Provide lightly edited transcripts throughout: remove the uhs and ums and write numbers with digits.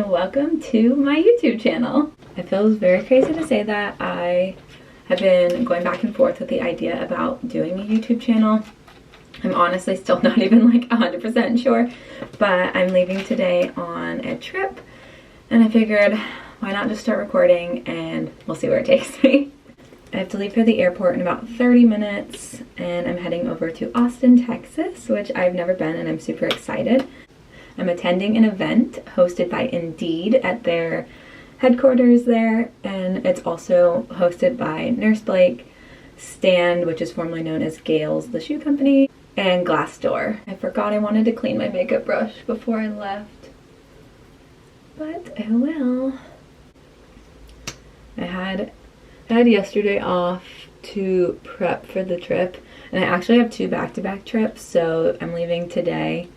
and welcome to my YouTube channel. It feels very crazy to say that. I have been going back and forth with the idea about doing a YouTube channel. I'm honestly still not even like 100% sure, but I'm leaving today on a trip and I figured why not just start recording and we'll see where it takes me. I have to leave for the airport in about 30 minutes and I'm heading over to Austin, Texas, which I've never been and I'm super excited. I'm attending an event hosted by Indeed at their headquarters there, and it's also hosted by Nurse Blake, Stand, which is formerly known as Gales, the shoe company, and Glassdoor. I forgot I wanted to clean my makeup brush before I left, but I will. I had yesterday off to prep for the trip, and I actually have two back-to-back trips, so I'm leaving today.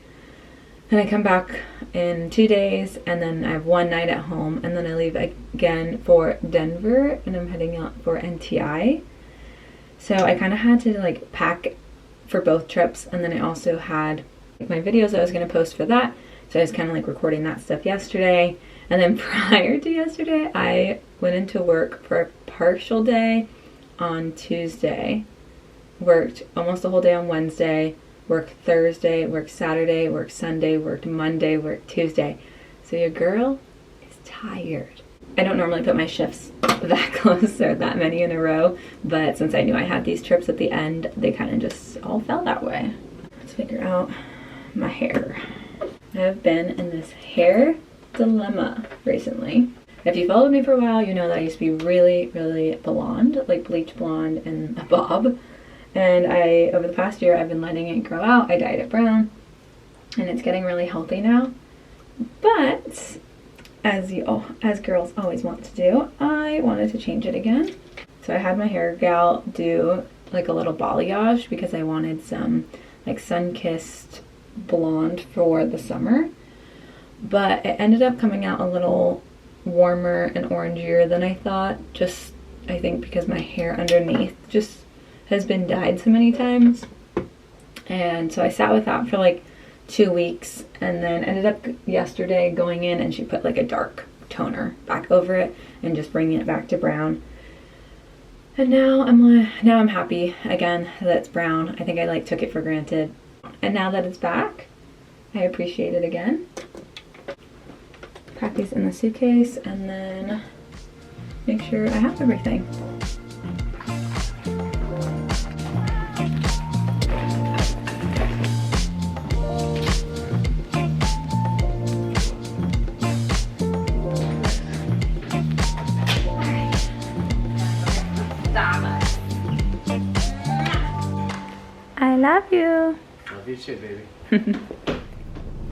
And I come back in 2 days, and then I have one night at home, and then I leave again for Denver, and I'm heading out for NTI. So I kind of had to like pack for both trips, and then I also had my videos I was going to post for that. So I was kind of like recording that stuff yesterday. And then prior to yesterday, I went into work for a partial day on Tuesday, worked almost the whole day on Wednesday, worked Thursday, worked Saturday, worked Sunday, worked Monday, worked Tuesday. So your girl is tired. I don't normally put my shifts that close or that many in a row, but since I knew I had these trips at the end, they kind of just all fell that way. Let's figure out my hair. I have been in this hair dilemma recently. If you followed me for a while, you know that I used to be really, really blonde, like bleach blonde and a bob. And over the past year, I've been letting it grow out. I dyed it brown, and it's getting really healthy now. But as girls always want to do, I wanted to change it again. So I had my hair gal do like a little balayage because I wanted some like sun-kissed blonde for the summer. But it ended up coming out a little warmer and orangier than I thought. Just, I think because my hair underneath just has been dyed so many times. And so I sat with that for like 2 weeks and then ended up yesterday going in and she put like a dark toner back over it and just bringing it back to brown. And now I'm happy again that it's brown. I think I like took it for granted. And now that it's back, I appreciate it again. Pack these in the suitcase and then make sure I have everything. I love you. Love you too, baby.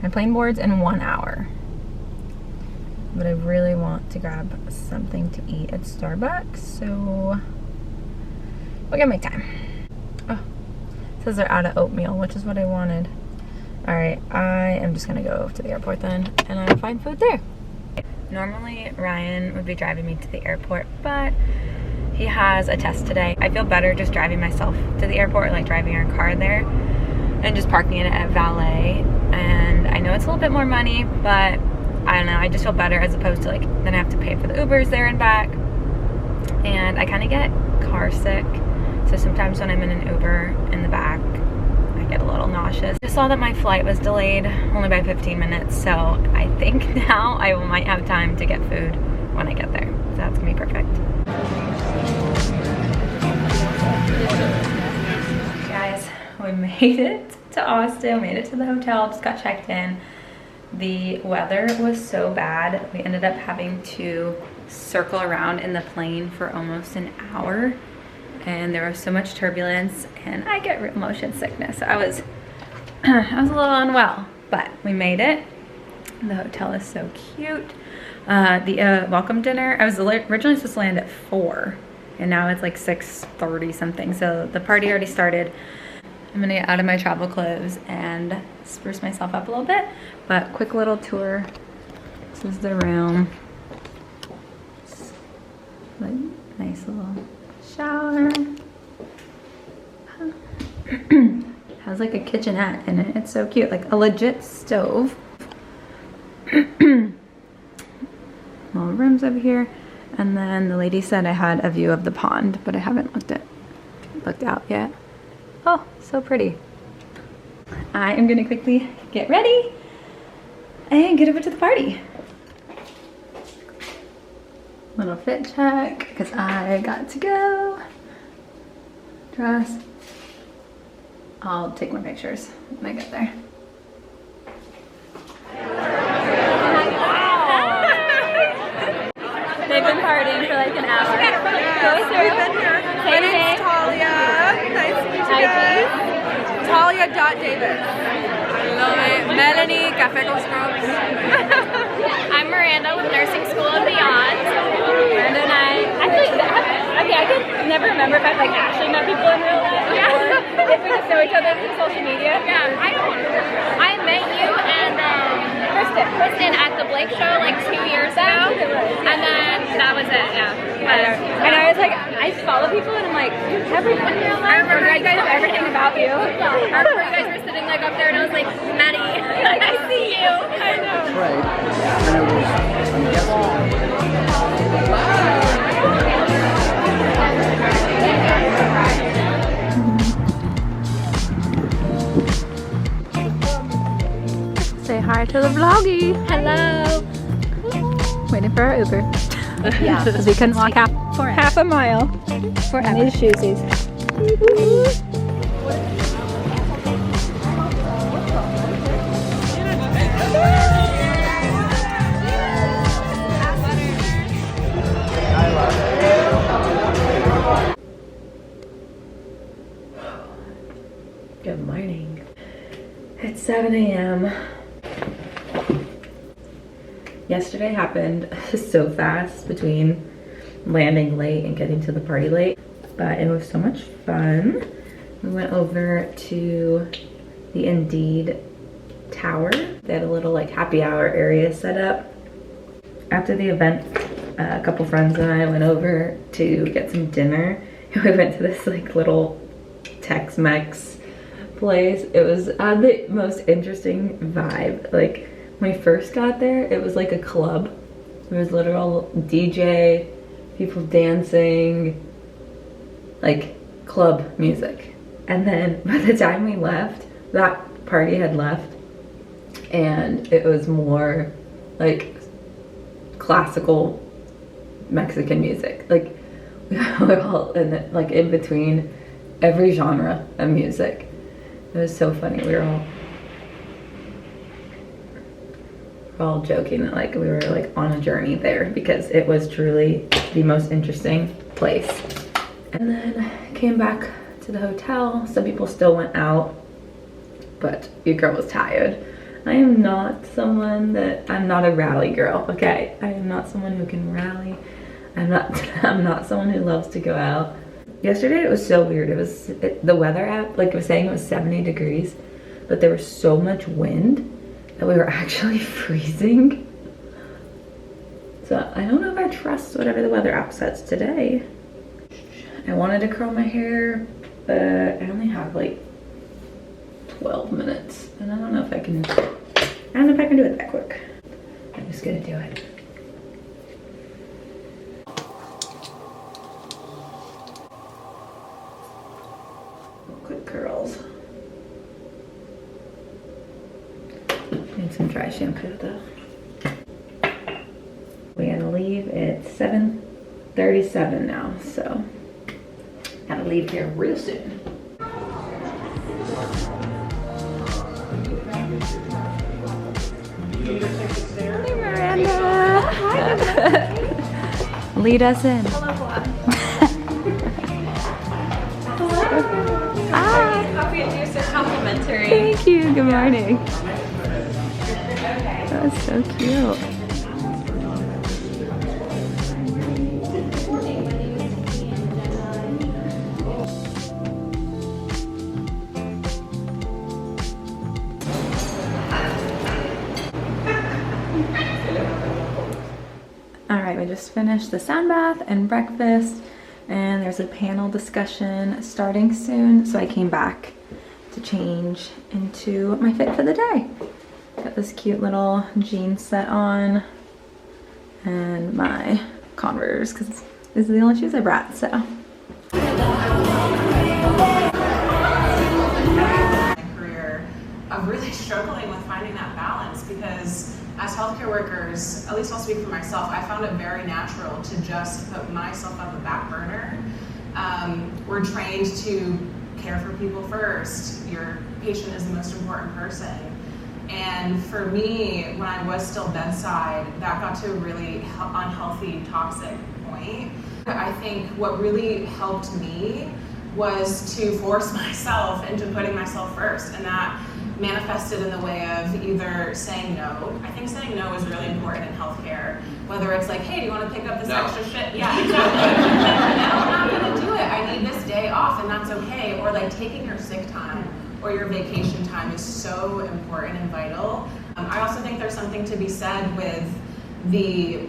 My plane board's in 1 hour. But I really want to grab something to eat at Starbucks, so we're gonna make time. Oh, it says they're out of oatmeal, which is what I wanted. Alright, I am just gonna go to the airport then, and I'll find food there. Normally, Ryan would be driving me to the airport, but he has a test today. I feel better just driving myself to the airport, like driving our car there, and just parking it at valet. And I know it's a little bit more money, but I don't know, I just feel better as opposed to like, then I have to pay for the Ubers there and back. And I kind of get car sick. So sometimes when I'm in an Uber in the back, I get a little nauseous. I saw that my flight was delayed only by 15 minutes. So I think now I might have time to get food when I get there. So that's gonna be perfect. Guys, we made it to Austin, made it to the hotel, just got checked in. The weather was so bad, we ended up having to circle around in the plane for almost an hour, and there was so much turbulence, and I get real motion sickness. So I was a little unwell, but we made it. The hotel is so cute. The welcome dinner, I was originally supposed to land at 4, and now it's like 6:30 something, so the party already started. I'm gonna get out of my travel clothes and spruce myself up a little bit, but quick little tour. This is the room. Like, nice little shower. Has like a kitchenette in it. It's so cute, like a legit stove. rooms over here. And then the lady said I had a view of the pond, but I haven't looked out yet. Oh, so pretty. I am gonna quickly get ready and get over to the party. Little fit check, because I got to go. Dress. I'll take more pictures when I get there. They've been partying for like an hour. Go through. We've been here. My name's Talia. Nice to meet you guys. Talia.Davis. I love it. Melanie, Café con Scrubs. I'm Miranda with Nursing School and Beyond. Miranda and I could never remember if I've like actually met people in real life or if we just know each other through social media. Yeah, I met you and Kristen at the Blake show like 2 years ago, and then that was it. Yeah. And I was like, I follow people and I'm like, everything in real life. I remember you guys know everything about you. I remember you guys were sitting like up there, and I was like, Maddie, I see you. I know. Right. And it was, I'm Say hi to the vloggy. Hello. Waiting for our Uber. Yeah. Because we couldn't walk half a mile. In these shoesies. Good morning. It's 7 a.m. Yesterday happened so fast between landing late and getting to the party late, but it was so much fun. We went over to the Indeed Tower. They had a little like happy hour area set up. After the event, a couple friends and I went over to get some dinner. We went to this like little Tex-Mex place. It was had the most interesting vibe. Like when we first got there, it was like a club. There was literal DJ, people dancing, like club music. And then by the time we left, that party had left and it was more like classical Mexican music. Like we were all in between every genre of music. It was so funny. We were all joking that like we were like on a journey there because it was truly the most interesting place. And then came back to the hotel. Some people still went out, but your girl was tired. I am not I'm not a rally girl, okay? I am not someone who can rally. I'm not someone who loves to go out. Yesterday it was so weird. The weather app, like it was saying it was 70 degrees, but there was so much wind that we were actually freezing. So I don't know if I trust whatever the weather app says today. I wanted to curl my hair, but I only have like 12 minutes. And I don't know if I can do it that quick. I'm just gonna do it. Quick curls. Need some dry shampoo though. We gotta leave at 7:37 now, so gotta leave here real soon. Hey Miranda! Lead us in. Coffee and juice are complimentary. Thank you. Good morning. That was so cute. All right, we just finished the sound bath and breakfast, and there's a panel discussion starting soon, so I came back to change into my fit for the day. Got this cute little jean set on and my Converse because these are the only shoes I brought, so. Career of really struggling with finding that balance, because as healthcare workers, at least I'll speak for myself, I found it very natural to just put myself on the back burner. We're trained to care for people first. Your patient is the most important person. And for me, when I was still bedside, that got to a really unhealthy, toxic point. I think what really helped me was to force myself into putting myself first, and that manifested in the way of either saying no. I think saying no is really important in healthcare. Whether it's like, hey, do you want to pick up this extra shit? Yeah, exactly. No, I'm not gonna do it. I need this day off, and that's okay. Or like taking your sick time or your vacation time is so important and vital. I also think there's something to be said with the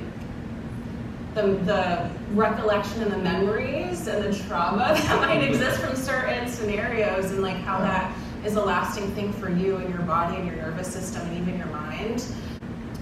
recollection and the memories and the trauma that might exist from certain scenarios, and like how that is a lasting thing for you and your body and your nervous system and even your mind.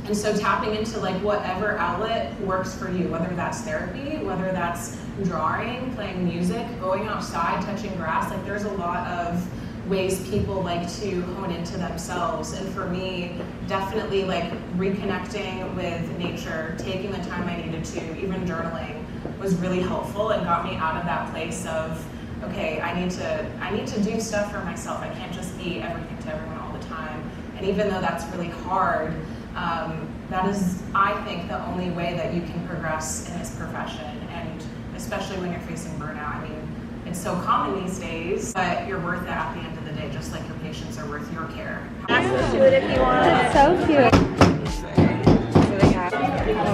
And so tapping into like whatever outlet works for you, whether that's therapy, whether that's drawing, playing music, going outside, touching grass, like there's a lot of ways people like to hone into themselves. And for me, definitely like reconnecting with nature, taking the time I needed to, even journaling was really helpful and got me out of that place of, okay, I need to do stuff for myself. I can't just be everything to everyone all the time. And even though that's really hard, that is, I think, the only way that you can progress in this profession, and especially when you're facing burnout. I mean, it's so common these days, but you're worth it at the end of the day, just like your patients are worth your care. Do it if you want. It's so cute.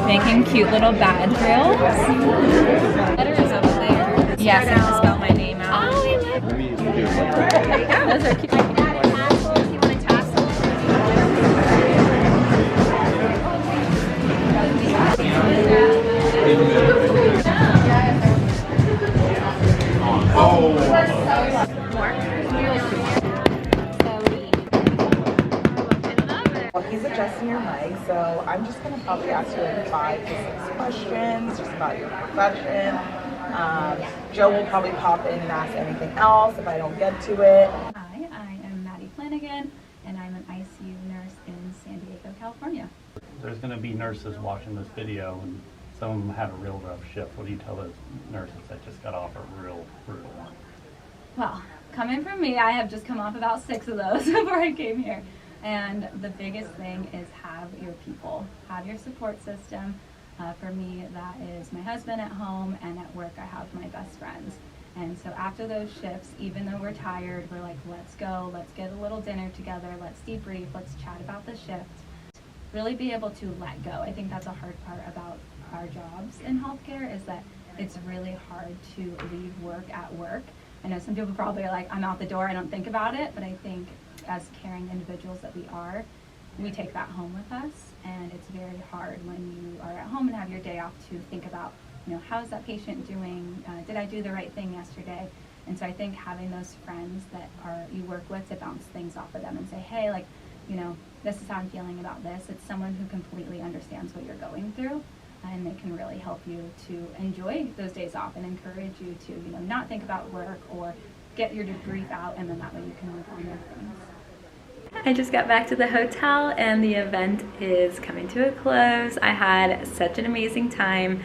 Making cute little badge reels. Letter is over there. Yes, I'm gonna spell my name out. Oh, I love Let me do it. There you go. Those are cute. it. Add a tassel if you want a tassel. Well, he's adjusting your leg, so I'm just going to probably ask you like 5 to 6 questions just about your profession. Joe will probably pop in and ask anything else if I don't get to it. Hi, I am Maddie Flanagan, and I'm an ICU nurse in San Diego, California. There's going to be nurses watching this video, and some of them had a real rough shift. What do you tell those nurses that just got off a real brutal one? Well, coming from me, I have just come off about 6 of those before I came here. And the biggest thing is have your people, have your support system. For me, that is my husband at home, and at work I have my best friends. And so after those shifts, even though we're tired, we're like, let's go, let's get a little dinner together, let's debrief, let's chat about the shift. Really be able to let go. I think that's a hard part about our jobs in healthcare, is that it's really hard to leave work at work. I know some people probably are like, I'm out the door, I don't think about it, but I think as caring individuals that we are, we take that home with us, and it's very hard when you are at home and have your day off to think about, you know, how's that patient doing? Did I do the right thing yesterday? And so I think having those friends that you work with to bounce things off of them and say, hey, like, you know, this is how I'm feeling about this. It's someone who completely understands what you're going through, and they can really help you to enjoy those days off and encourage you to, you know, not think about work or get your debrief out, and then that way you can move on with things. I just got back to the hotel and the event is coming to a close. I had such an amazing time.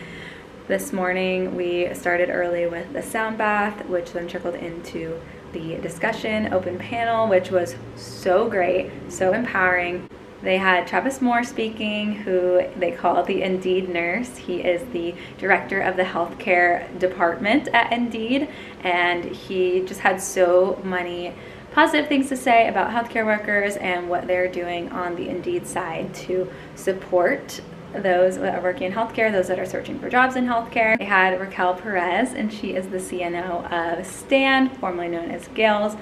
This morning we started early with the sound bath, which then trickled into the discussion open panel, which was so great, so empowering. They had Travis Moore speaking, who they call the Indeed nurse. He is the director of the healthcare department at Indeed, and he just had so many positive things to say about healthcare workers and what they're doing on the Indeed side to support those that are working in healthcare, those that are searching for jobs in healthcare. They had Raquel Perez, and she is the CNO of STAND, formerly known as GALES.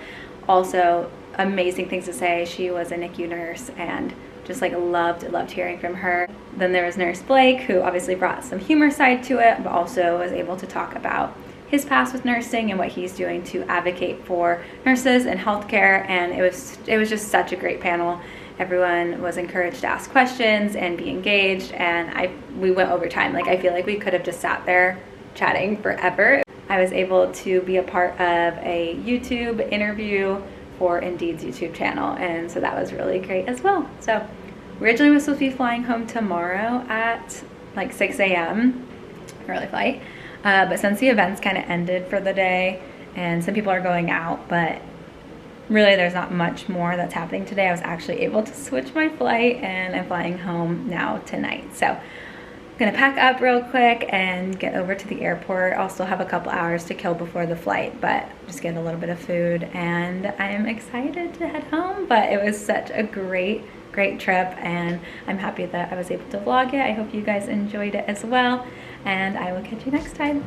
Also, amazing things to say. She was a NICU nurse and just like loved hearing from her. Then there was Nurse Blake, who obviously brought some humor side to it, but also was able to talk about his past with nursing and what he's doing to advocate for nurses and healthcare. And it was just such a great panel. Everyone was encouraged to ask questions and be engaged, and we went over time. Like, I feel like we could have just sat there chatting forever. I was able to be a part of a YouTube interview for Indeed's YouTube channel, and so that was really great as well. So originally was supposed to be flying home tomorrow at like 6 a.m. early flight, but since the events kind of ended for the day and some people are going out, but really there's not much more that's happening today, I was actually able to switch my flight and I'm flying home now tonight. So I'm gonna pack up real quick and get over to the airport. I'll still have a couple hours to kill before the flight, but just get a little bit of food, and I'm excited to head home. But it was such a great trip, and I'm happy that I was able to vlog it. I hope you guys enjoyed it as well, and I will catch you next time.